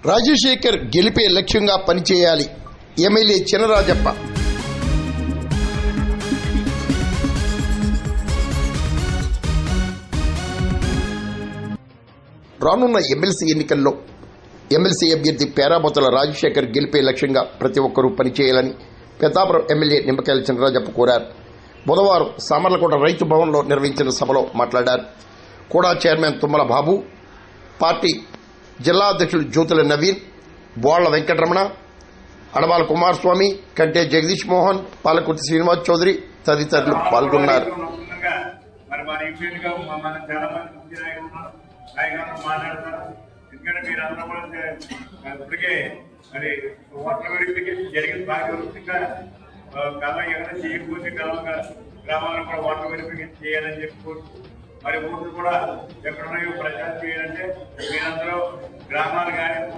రాజశేఖర్ గెలిపే లక్ష్యంగా పనిచేయాలి. ఎమ్మెల్యే చినరాజప్ప. రానున్న ఎమ్మెల్సీ ఎన్నికల్లో ఎమ్మెల్సీ అభ్యర్థి పేరాబోతుల రాజశేఖర్ గెలిపే లక్ష్యంగా ప్రతి ఒక్కరూ పనిచేయాలని పెద్దాపురం ఎమ్మెల్యే నిమ్మకాయల చినరాజప్ప కోరారు. బుధవారం సామర్లకోట రైతు భవన్లో నిర్వహించిన సభలో మాట్లాడారు. కూడా చైర్మన్ తుమ్మల బాబు, పార్టీ జిల్లా అధ్యక్షులు జ్యోతుల నవీన్, బోళ్ల వెంకటరమణ, అడబాల కుమారస్వామి, కంటే జగదీష్ మోహన్, పాలకుర్తి శ్రీనివాస్ చౌదరి తదితరులు పాల్గొన్నారు. గ్రామాలను కూడా వాటర్ వెరిఫికేషన్ చేయాలని చెప్పుకోవచ్చు. మరి ఊళ్ళు కూడా ఎక్కడున్నాయో ప్రచారం చేయాలంటే మీరందరూ గ్రామాలు కానీ